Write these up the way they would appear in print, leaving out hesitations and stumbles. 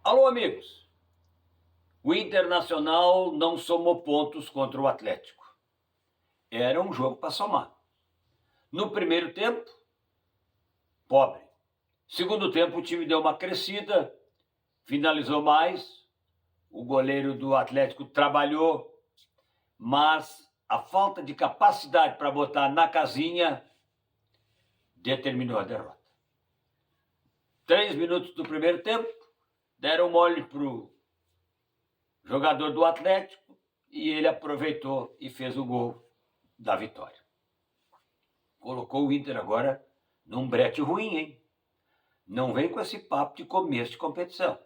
Alô, amigos. O Internacional não somou pontos contra o Atlético. Era um jogo para somar. No primeiro tempo, pobre. Segundo tempo, o time deu uma crescida, finalizou mais. O goleiro do Atlético trabalhou, mas a falta de capacidade para botar na casinha determinou a derrota. 3 minutos do primeiro tempo, deram mole para o jogador do Atlético e ele aproveitou e fez o gol da vitória. Colocou o Inter agora num brete ruim, hein? Não vem com esse papo de começo de competição.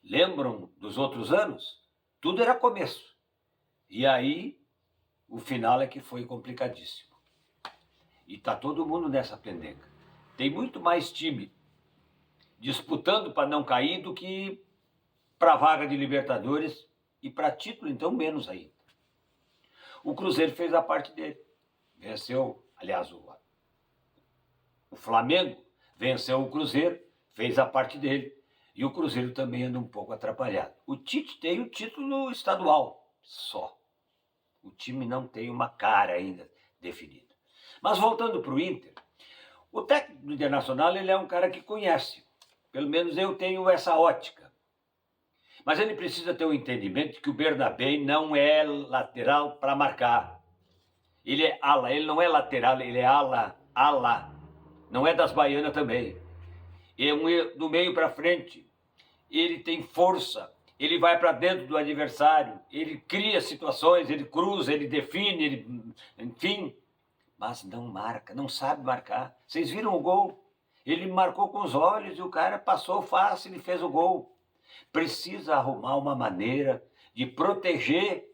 Lembram dos outros anos? Tudo era começo. E aí, o final é que foi complicadíssimo. E tá todo mundo nessa pendenga. Tem muito mais time disputando para não cair do que para vaga de Libertadores e para título, então, menos ainda. O Cruzeiro fez a parte dele. Venceu, aliás, o Flamengo venceu o Cruzeiro, fez a parte dele. E o Cruzeiro também anda um pouco atrapalhado. O Tite tem o título estadual, só. O time não tem uma cara ainda definida. Mas voltando para o Inter, o técnico do Internacional ele é um cara que conhece. Pelo menos eu tenho essa ótica. Mas ele precisa ter um entendimento de que o Bernabé não é lateral para marcar. Ele é ala, ele não é lateral, ele é ala. Não é das baianas também. Do meio para frente, ele tem força, ele vai para dentro do adversário, ele cria situações, ele cruza, ele define, enfim, mas não marca, não sabe marcar. Vocês viram o gol? Ele marcou com os olhos e o cara passou fácil e fez o gol. Precisa arrumar uma maneira de proteger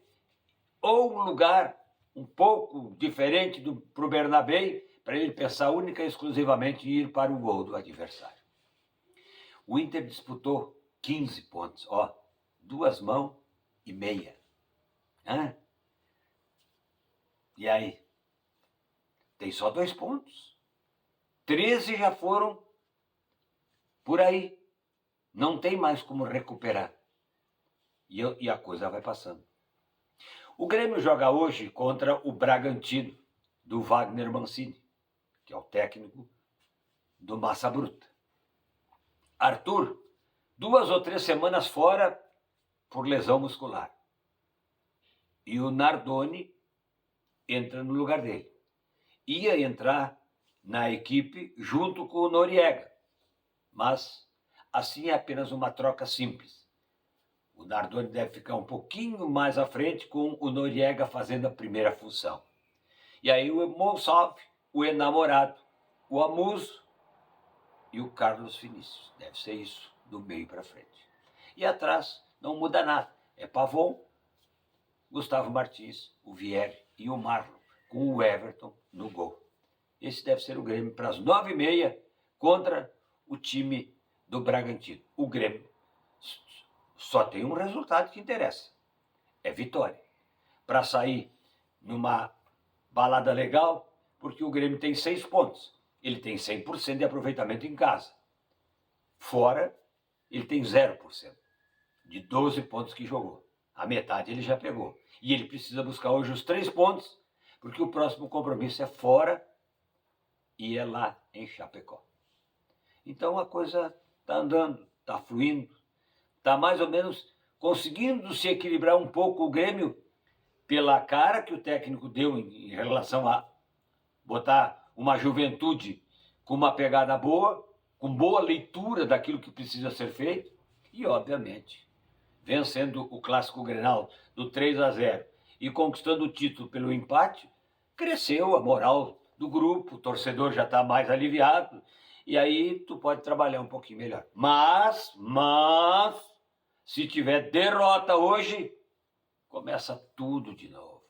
ou um lugar um pouco diferente para o Bernabé, para ele pensar única e exclusivamente em ir para o gol do adversário. O Inter disputou 15 pontos, 2 mãos e meia. E aí? Tem só 2 pontos. 13 já foram por aí. Não tem mais como recuperar. E a coisa vai passando. O Grêmio joga hoje contra o Bragantino, do Wagner Mancini, que é o técnico do Massa Bruta. Arthur, 2 ou 3 semanas fora por lesão muscular. E o Nardoni entra no lugar dele. Ia entrar na equipe junto com o Noriega, mas assim é apenas uma troca simples. O Nardoni deve ficar um pouquinho mais à frente com o Noriega fazendo a primeira função. E aí o Monsov, o enamorado, o Amuso e o Carlos Vinícius. Deve ser isso, do meio para frente. E atrás não muda nada. É Pavon, Gustavo Martins, o Vieri e o Marlon, com o Everton no gol. Esse deve ser o Grêmio para as 9h30 contra o time do Bragantino. O Grêmio só tem um resultado que interessa. É vitória. Para sair numa balada legal, porque o Grêmio tem 6 pontos. Ele tem 100% de aproveitamento em casa. Fora, ele tem 0%. De 12 pontos que jogou. A metade ele já pegou. E ele precisa buscar hoje os 3 pontos, porque o próximo compromisso é fora e é lá em Chapecó. Então a coisa está andando, está fluindo, está mais ou menos conseguindo se equilibrar um pouco o Grêmio pela cara que o técnico deu em relação a botar uma juventude com uma pegada boa, com boa leitura daquilo que precisa ser feito e, obviamente, vencendo o Clássico Grenal do 3-0 e conquistando o título pelo empate, cresceu a moral do grupo, o torcedor já está mais aliviado e aí tu pode trabalhar um pouquinho melhor. Mas, se tiver derrota hoje, começa tudo de novo.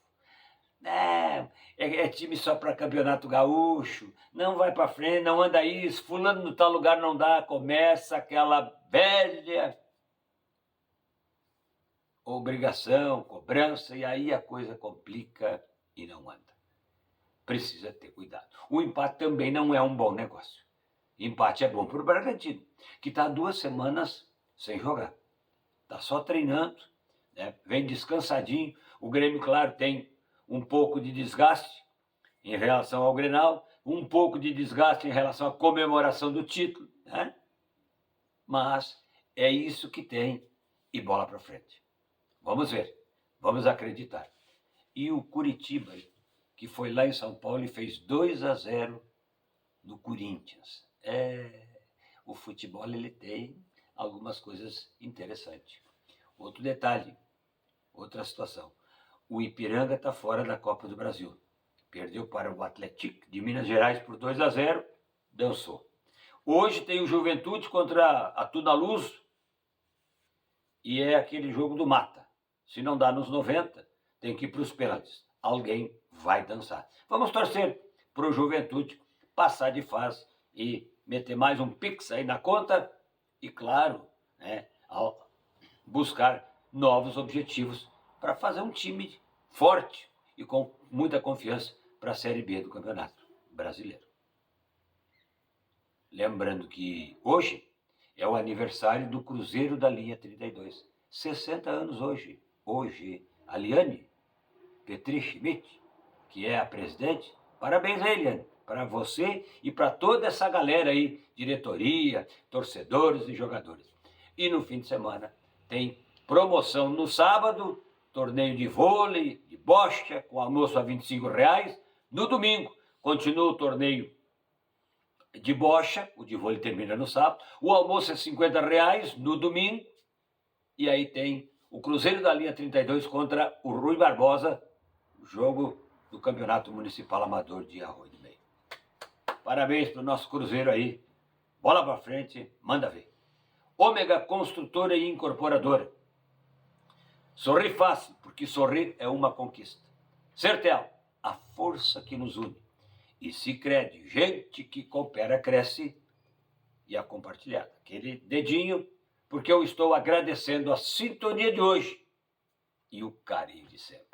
É time só para campeonato gaúcho, não vai para frente, não anda isso, fulano no tal lugar não dá, começa aquela velha obrigação, cobrança, e aí a coisa complica e não anda. Precisa ter cuidado. O empate também não é um bom negócio. Empate é bom para o Bragantino, que está 2 semanas sem jogar. Está só treinando, né? Vem descansadinho. O Grêmio, claro, tem um pouco de desgaste em relação ao Grenal, um pouco de desgaste em relação à comemoração do título, né? Mas é isso que tem e bola para frente. Vamos ver, vamos acreditar. E o Curitiba, que foi lá em São Paulo e fez 2-0 no Corinthians. O futebol ele tem algumas coisas interessantes. Outro detalhe, outra situação. O Ipiranga está fora da Copa do Brasil. Perdeu para o Atlético de Minas Gerais por 2-0, dançou. Hoje tem o Juventude contra a Tunaluz e é aquele jogo do mata. Se não dá nos 90, tem que ir para os pênaltis. Alguém vai dançar. Vamos torcer para o Juventude passar de fase e meter mais um pix aí na conta e, claro, né, buscar novos objetivos para fazer um time forte e com muita confiança para a Série B do Campeonato Brasileiro. Lembrando que hoje é o aniversário do Cruzeiro da linha 32. 60 anos hoje. Hoje, a Liane Petri Schmidt, que é a presidente, parabéns a Eliane, para você e para toda essa galera aí, diretoria, torcedores e jogadores. E no fim de semana tem promoção no sábado, torneio de vôlei, de bocha, com almoço a R$25. No domingo, continua o torneio de bocha, o de vôlei termina no sábado, o almoço é R$50 no domingo, e aí tem o Cruzeiro da linha 32 contra o Rui Barbosa, jogo do Campeonato Municipal Amador de Arroio do Meio. Parabéns para o nosso Cruzeiro aí, bola para frente, manda ver. Ômega Construtora e Incorporadora. Sorrir fácil, porque sorrir é uma conquista. Sertel, a força que nos une. E Sicredi, gente que coopera, cresce. E a compartilhada. Aquele dedinho, porque eu estou agradecendo a sintonia de hoje e o carinho de sempre.